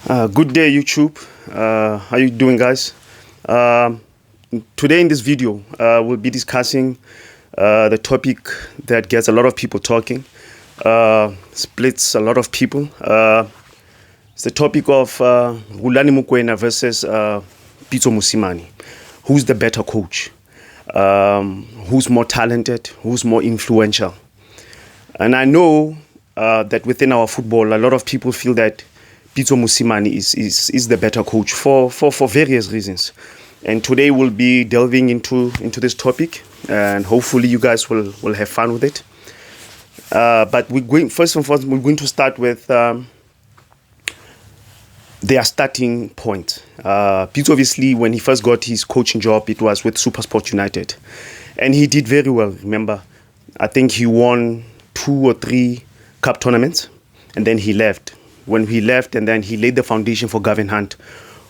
Good day, YouTube. How you doing, guys? Today in this video, we'll be discussing the topic that gets a lot of people talking, splits a lot of people. It's the topic of Rhulani versus Pitso Mosimane. Who's the better coach? Who's more talented? Who's more influential? And I know that within our football, a lot of people feel that Pitso Mosimane is the better coach for various reasons. And today we'll be delving into this topic, and hopefully you guys will have fun with it. But first and foremost, we're going to start with their starting point. Pitso, obviously, when he first got his coaching job, it was with SuperSport United. And he did very well, remember. I think he won 2 or 3 cup tournaments, and then he left. When he left, and then he laid the foundation for Gavin Hunt,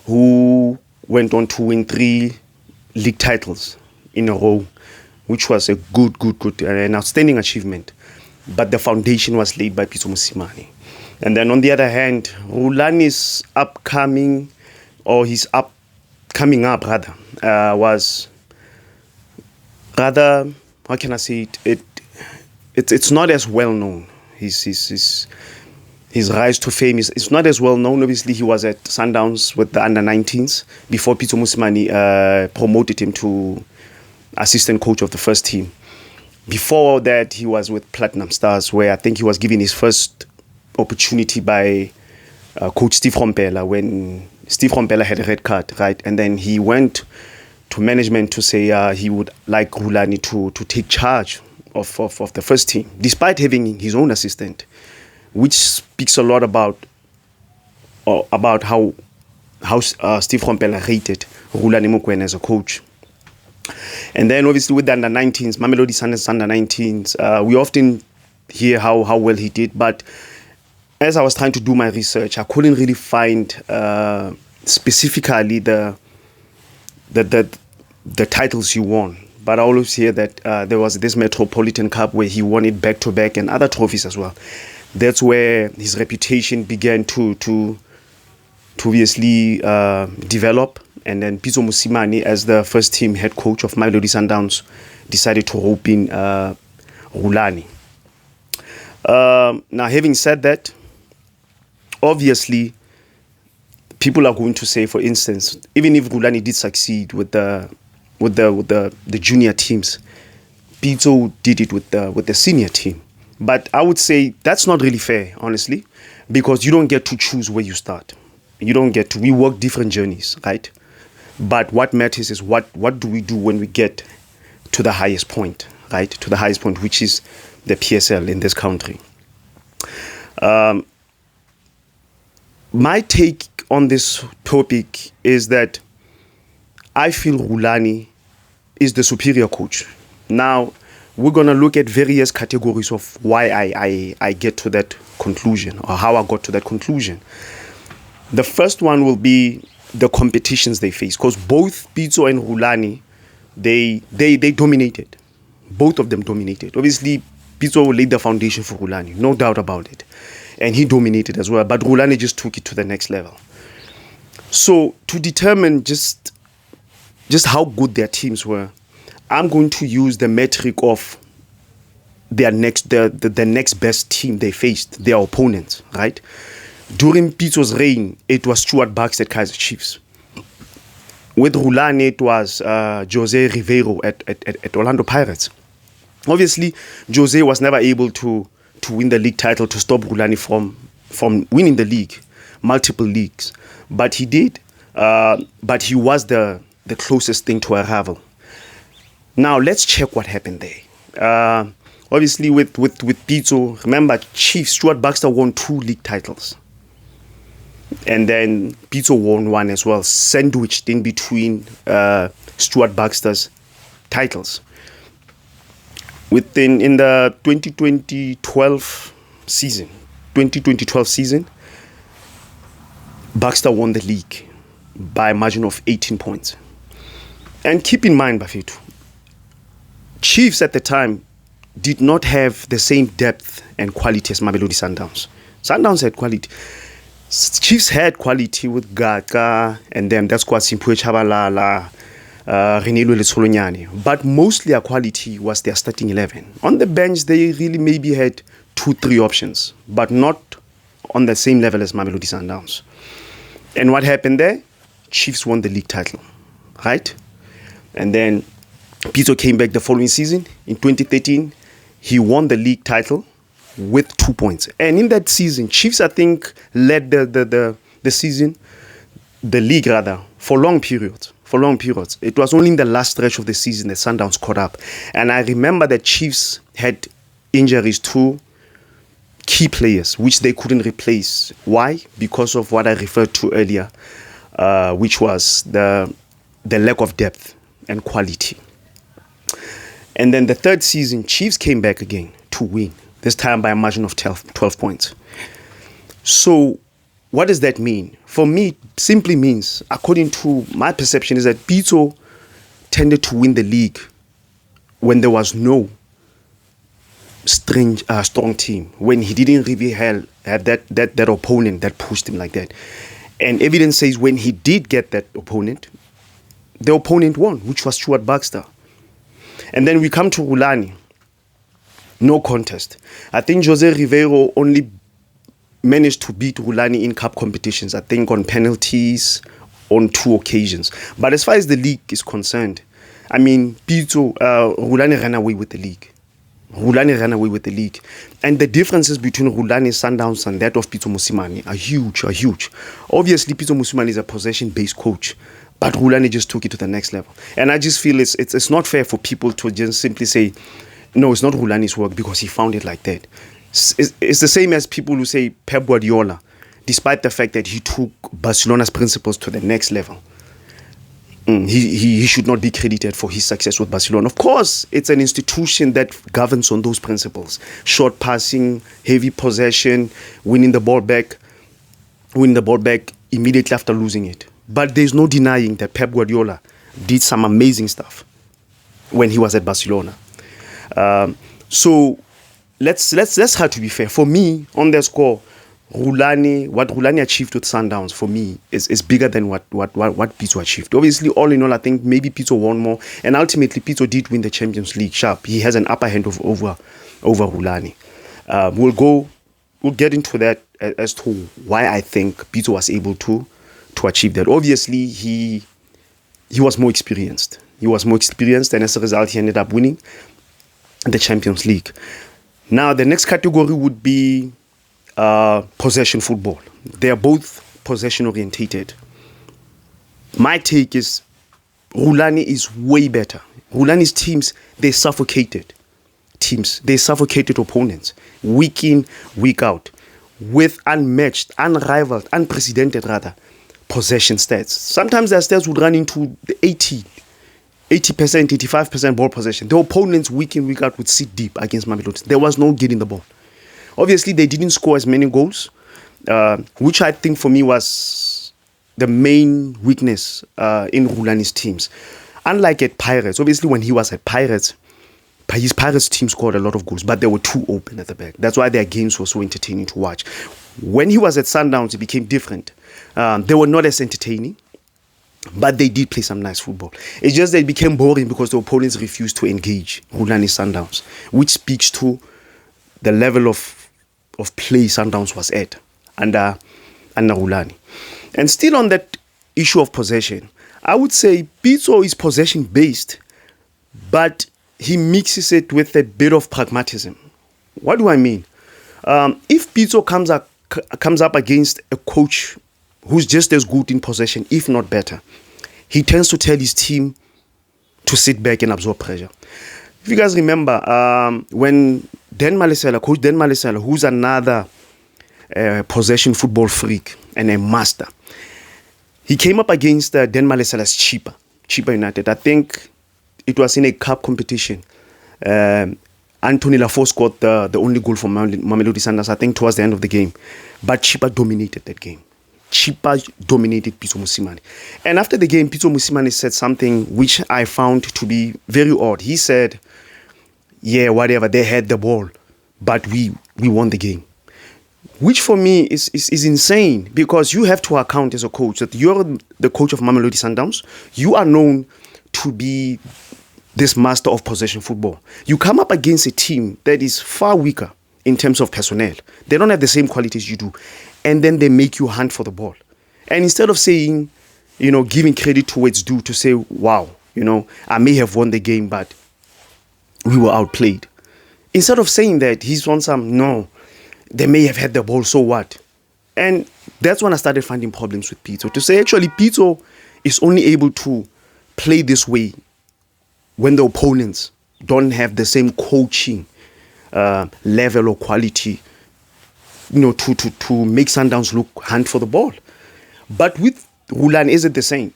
who went on to win 3 league titles in a row, which was a good, an outstanding achievement. But the foundation was laid by Pitso Mosimane. And then on the other hand, Rhulani's coming up, was rather, how can I say it? It's not as well known. His rise to fame is not as well known. Obviously, he was at Sundowns with the under-19s before Pitso Mosimane promoted him to assistant coach of the first team. Before that, he was with Platinum Stars, where I think he was given his first opportunity by Coach Steve Rompela when Steve Rompela had a red card, right? And then he went to management to say he would like Rhulani to take charge of the first team, despite having his own assistant, which speaks a lot about how Steve Rompela rated Rhulani as a coach. And then obviously with the under-19s, Mamelodi Sundowns under-19s, we often hear how well he did. But as I was trying to do my research, I couldn't really find specifically the titles he won. But I always hear that there was this Metropolitan Cup where he won it back-to-back and other trophies as well. That's where his reputation began to obviously develop. And then Pitso Mosimane, as the first team head coach of Mamelodi Sundowns, decided to rope in Rhulani. Now, having said that, obviously, people are going to say, for instance, even if Rhulani did succeed with the junior teams, Pitso did it with the senior team. But I would say that's not really fair, honestly, because you don't get to choose where you start. You don't get to. We walk different journeys, right? But what matters is what do we do when we get to the highest point, right? To the highest point, which is the PSL in this country. My take on this topic is that I feel Rhulani is the superior coach. Now, we're going to look at various categories of why I get to that conclusion, or how I got to that conclusion. The first one will be the competitions they face, because both Pitso and Rhulani, they dominated. Both of them dominated. Obviously, Pitso laid the foundation for Rhulani, no doubt about it. And he dominated as well, but Rhulani just took it to the next level. So to determine just how good their teams were, I'm going to use the metric of the next best team they faced, their opponents, right? During Pitso's reign, it was Stuart Baxter at Kaizer Chiefs. With Rhulani, it was Jose Ribeiro at Orlando Pirates. Obviously, Jose was never able to win the league title to stop Rhulani from winning the league, multiple leagues. But he did. But he was the closest thing to a rival. Now, let's check what happened there. Obviously, with Pitso, remember, Chiefs, Stuart Baxter won 2 league titles. And then Pitso won 1 as well, sandwiched in between Stuart Baxter's titles. In the 2012 season, Baxter won the league by a margin of 18 points. And keep in mind, Bafetu, Chiefs at the time did not have the same depth and quality as Mamelodi Sundowns. Sundowns had quality. Chiefs had quality with Gaga and them. That's quite Simpwe Chabalala, Renelo Lesolonyane. But mostly their quality was their starting 11. On the bench, they really maybe had 2-3 options, but not on the same level as Mamelodi Sundowns. And what happened there? Chiefs won the league title, right? And then Pitso came back the following season. In 2013, he won the league title with 2 points. And in that season, Chiefs, I think, led the season, the league rather, for long periods. It was only in the last stretch of the season that Sundowns caught up. And I remember that Chiefs had injuries to key players, which they couldn't replace. Why? Because of what I referred to earlier, which was the lack of depth and quality. And then the third season, Chiefs came back again to win, this time by a margin of 12 points. So what does that mean? For me, it simply means, according to my perception, is that Pitso tended to win the league when there was no strong team, when he didn't really have that opponent that pushed him like that. And evidence says when he did get that opponent, the opponent won, which was Stuart Baxter. And then we come to Rhulani. No contest. I think Jose Ribeiro only managed to beat Rhulani in cup competitions, I think on penalties on 2 occasions. But as far as the league is concerned, I mean, Rhulani ran away with the league. And the differences between Rhulani Sundowns and that of Pitso Mosimane are huge. Obviously, Pitso Mosimane is a possession-based coach, but Rhulani just took it to the next level. And I just feel it's not fair for people to just simply say, no, it's not Rhulani's work because he found it like that. It's the same as people who say Pep Guardiola, despite the fact that he took Barcelona's principles to the next level. He should not be credited for his success with Barcelona. Of course, it's an institution that governs on those principles. Short passing, heavy possession, winning the ball back immediately after losing it. But there's no denying that Pep Guardiola did some amazing stuff when he was at Barcelona. So let's try to be fair. For me, on the score, what Rhulani achieved with Sundowns for me is bigger than what Pitso achieved. Obviously, all in all, I think maybe Pitso won more, and ultimately Pitso did win the Champions League. Sharp, he has an upper hand over Rhulani. We'll get into that as to why I think Pitso was able to achieve that. Obviously, he was more experienced. And as a result, he ended up winning the Champions League. Now, the next category would be possession football. They are both possession orientated. My take is Rhulani is way better. Rhulani's teams, they suffocated opponents week in, week out with unmatched, unrivaled, unprecedented rather possession stats. Sometimes their stats would run into the 80%, 85% ball possession. The opponents week in, week out would sit deep against Mamelodi. There was no getting the ball. Obviously, they didn't score as many goals, which I think for me was the main weakness in Rhulani's teams. Unlike at Pirates, obviously when he was at Pirates, his Pirates team scored a lot of goals, but they were too open at the back. That's why their games were so entertaining to watch. When he was at Sundowns, it became different. They were not as entertaining, but they did play some nice football. It's just that it became boring because the opponents refused to engage Rhulani Sundowns, which speaks to the level of play Sundowns was at under Rhulani. And still on that issue of possession, I would say Pitso is possession-based, but he mixes it with a bit of pragmatism. What do I mean? If Pitso comes up against a coach who's just as good in possession, if not better, he tends to tell his team to sit back and absorb pressure. If you guys remember, when Coach Dan Malesela, who's another possession football freak and a master, he came up against Dan Malesela's Chippa United. I think it was in a cup competition. Anthony Lafont scored the only goal for Mamelodi Sundowns, I think, towards the end of the game. But Chippa dominated that game. Chippa dominated Pitso Mosimane. And after the game, Pitso Mosimane said something which I found to be very odd. He said, yeah, whatever, they had the ball, but we won the game. which for me is insane, because you have to account as a coach that you're the coach of Mamelodi Sundowns. You are known to be this master of possession football. You come up against a team that is far weaker in terms of personnel. They don't have the same qualities you do. And then they make you hunt for the ball. And instead of saying, giving credit to where it's due, to say, wow, I may have won the game, but we were outplayed. Instead of saying that, he's on some, no, they may have had the ball, so what? And that's when I started finding problems with Pitso. To say, actually, Pitso is only able to play this way when the opponents don't have the same coaching level or quality, to make Sundowns hunt for the ball. But with Rhulani, is it the same?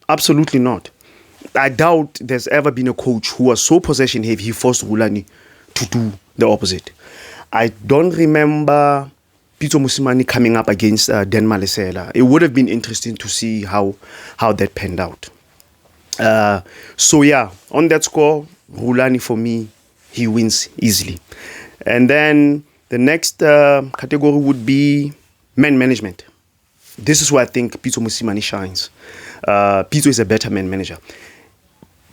Absolutely not. I doubt there's ever been a coach who was so possession heavy, he forced Rhulani to do the opposite. I don't remember Pitso Mosimane coming up against Dan Malesela. It would have been interesting to see how that panned out. So yeah, on that score, Rhulani for me, he wins easily. And then the next category would be man management. This is where I think Pitso Mosimane shines. Pitso is a better man manager.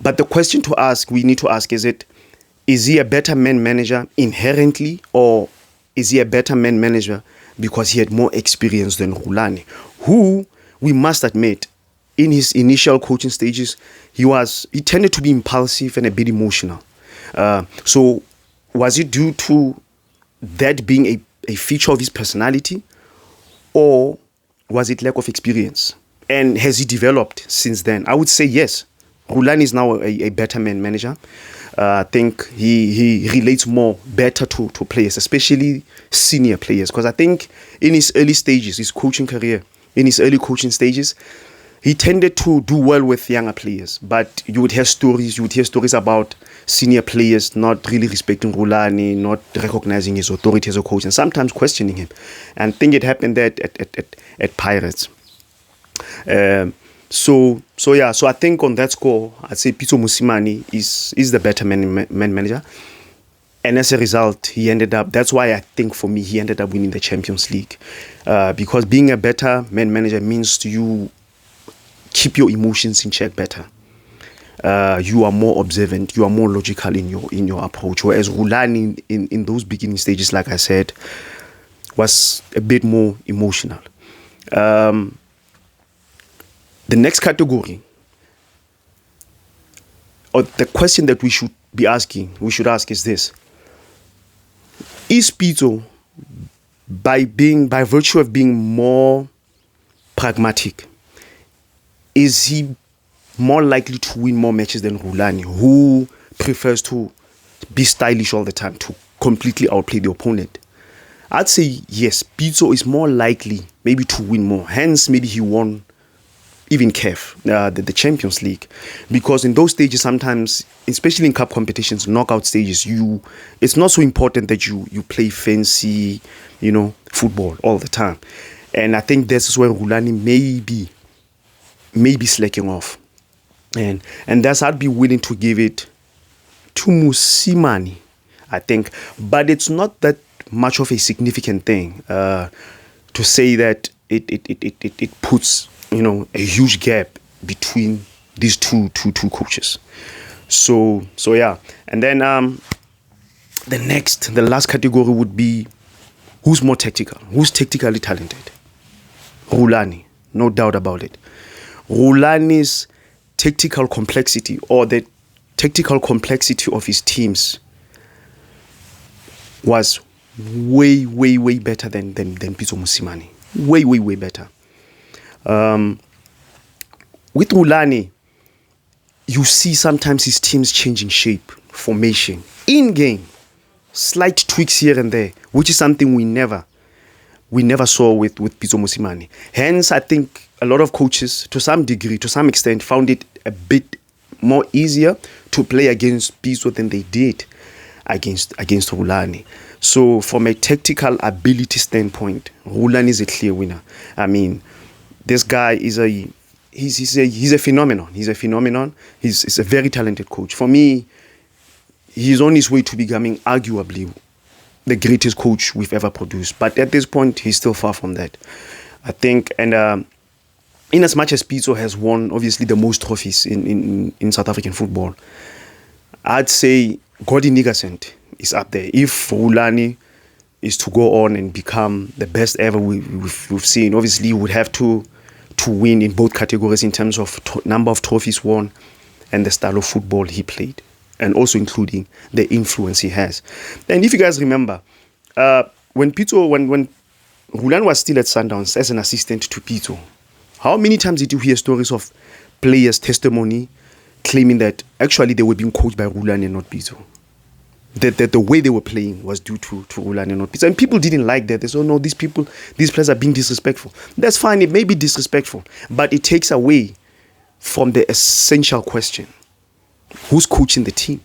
But the question we need to ask is he a better man manager inherently, or is he a better man manager because he had more experience than Rhulani, who, we must admit, in his initial coaching stages, he tended to be impulsive and a bit emotional. So was it due to that being a feature of his personality, or was it lack of experience? And has he developed since then? I would say yes. Rhulani is now a better man manager. I think he relates more better to players, especially senior players. Because I think in his early stages, his coaching career, in his early coaching stages, he tended to do well with younger players. But you would hear stories about senior players not really respecting Rhulani, not recognizing his authority as a coach, and sometimes questioning him. And I think it happened there at Pirates. So I think on that score, I'd say Pitso Mosimane is the better man manager. And as a result, that's why I think for me, he ended up winning the Champions League. Because being a better man manager means you keep your emotions in check better. You are more observant, you are more logical in your approach. Whereas Rhulani in those beginning stages, like I said, was a bit more emotional. The next category, or the question that we should ask is this: is Pitso, by virtue of being more pragmatic, is he more likely to win more matches than Rhulani, who prefers to be stylish all the time, to completely outplay the opponent? I'd say yes, Pitso is more likely maybe to win more. Hence, maybe he won even CAF, the Champions League. Because in those stages, sometimes, especially in cup competitions, knockout stages, it's not so important that you play fancy, football all the time. And I think this is where Rhulani may be slacking off. And that's, I'd be willing to give it to Mosimane, I think. But it's not that much of a significant thing to say that it puts a huge gap between these two coaches. So yeah. And then the last category would be who's more tactical, who's tactically talented. Rhulani, no doubt about it. Rhulani's tactical complexity, or the tactical complexity of his teams, was way better than Pitso Mosimane. Way better. With Rhulani, you see sometimes his teams changing shape, formation, in-game, slight tweaks here and there, which is something we never saw with Pitso Mosimane. Hence, I think a lot of coaches, to some degree, to some extent, found it a bit more easier to play against Pitso than they did against Rhulani. So from a tactical ability standpoint, Rhulani is a clear winner. I mean, this guy is he's a phenomenon. He's a phenomenon. He's a very talented coach. For me, he's on his way to becoming arguably the greatest coach we've ever produced. But at this point, he's still far from that, I think. And in as much as Pitso has won, obviously, the most trophies in South African football, I'd say Gordon Nigasent is up there. If Rhulani is to go on and become the best ever we've seen, obviously, he would have to win in both categories in terms of number of trophies won and the style of football he played, and also including the influence he has. And if you guys remember, when Rhulani was still at Sundowns as an assistant to Pitso, how many times did you hear stories of players' testimony claiming that actually they were being coached by Rhulani and not Pitso? That the way they were playing was due to Rhulani and not Pitso. And people didn't like that. They said, oh no, these players are being disrespectful. That's fine, it may be disrespectful, but it takes away from the essential question. Who's coaching the team?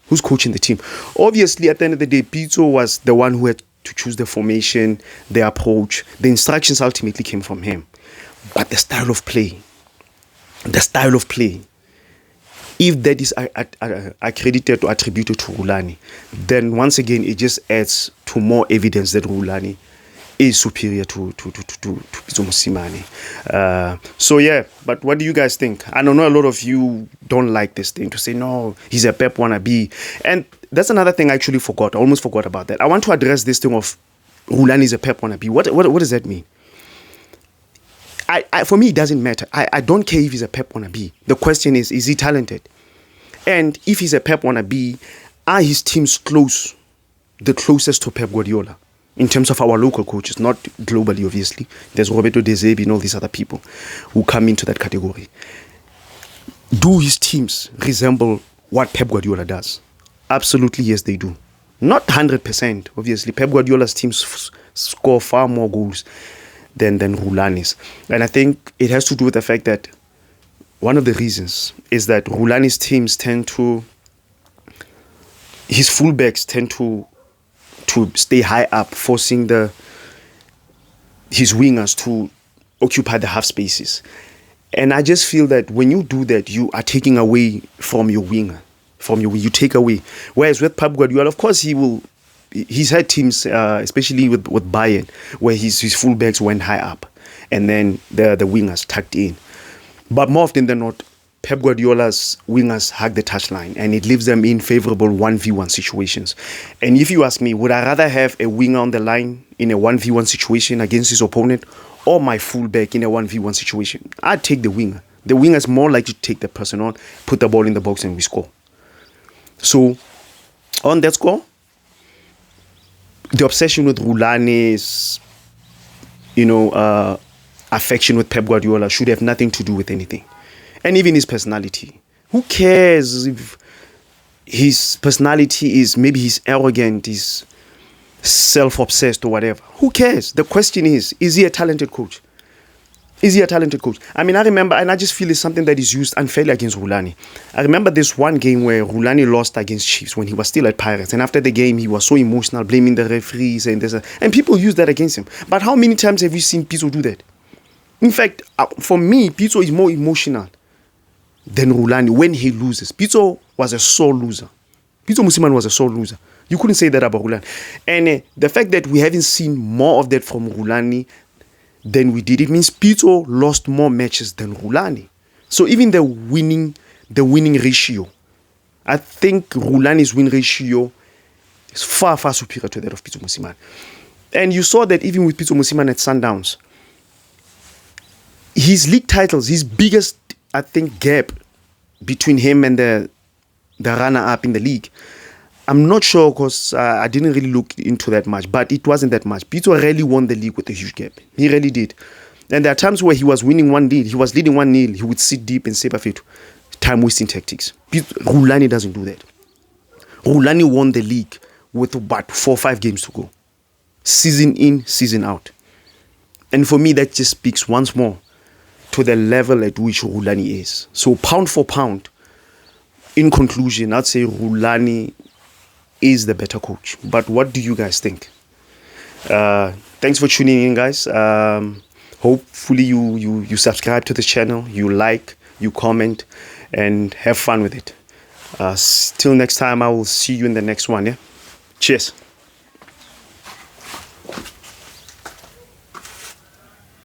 Who's coaching the team? Obviously, at the end of the day, Pitso was the one who had to choose the formation, the approach. The instructions ultimately came from him. But the style of play, if that is accredited or attributed to Rhulani, then once again, it just adds to more evidence that Rhulani is superior to Pitso Mosimane. So yeah, but what do you guys think? I know a lot of you don't like this thing to say, no, he's a Pep wannabe. And that's another thing I actually forgot. I almost forgot about that. I want to address this thing of Rhulani is a Pep wannabe. What does that mean? For me, it doesn't matter. I don't care if he's a Pep wannabe. The question is he talented? And if he's a Pep wannabe, are his teams the closest to Pep Guardiola? In terms of our local coaches, not globally, obviously. There's Roberto De Zerbi and all these other people who come into that category. Do his teams resemble what Pep Guardiola does? Absolutely, yes, they do. Not 100%, obviously. Pep Guardiola's teams score far more goals than Rhulani's. And I think it has to do with the fact that one of the reasons is that Rhulani's teams his fullbacks tend to stay high up, forcing his wingers to occupy the half spaces. And I just feel that when you do that, you are taking away from your winger. You take away. Whereas with Pep Guardiola, of course, he's had teams, especially with Bayern, where his fullbacks went high up and then the wingers tucked in. But more often than not, Pep Guardiola's wingers hug the touchline, and it leaves them in favorable 1v1 situations. And if you ask me, would I rather have a winger on the line in a 1v1 situation against his opponent or my fullback in a 1v1 situation? I'd take the winger. The winger is more likely to take the person on, put the ball in the box, and we score. So, on that score, the obsession with Rhulani's, affection with Pep Guardiola should have nothing to do with anything. And even his personality. Who cares if his personality is, maybe he's arrogant, he's self-obsessed or whatever. Who cares? The question is he a talented coach? Is he a talented coach? I mean, I remember, and I just feel it's something that is used unfairly against Rhulani. I remember this one game where Rhulani lost against Chiefs when he was still at Pirates. And after the game, he was so emotional, blaming the referees and people used that against him. But how many times have you seen Pitso do that? In fact, for me, Pitso is more emotional than Rhulani when he loses. Pitso was a sore loser. Pitso Mosimane was a sore loser. You couldn't say that about Rhulani. And the fact that we haven't seen more of that from Rhulani than we did, it means Pitso lost more matches than Rhulani. So even the winning ratio, I think Rhulani's win ratio is far, far superior to that of Pitso Mosimane. And you saw that even with Pitso Mosimane at Sundowns, his league titles, his biggest, I think, gap between him and the runner-up in the league, I'm not sure because I didn't really look into that much, but it wasn't that much. Pitso really won the league with a huge gap. He really did. And there are times where he was winning 1-0, he was leading 1-0, he would sit deep and say, perfect, time-wasting tactics. Rhulani doesn't do that. Rhulani won the league with about 4 or 5 games to go. Season in, season out. And for me, that just speaks once more to the level at which Rhulani is. So pound for pound, in conclusion, I'd say Rhulani is the better coach. But what do you guys think? Thanks for tuning in, guys. Hopefully you subscribe to the channel, you like, you comment, and have fun with it. Till next time, I will see you in the next one. Yeah. Cheers.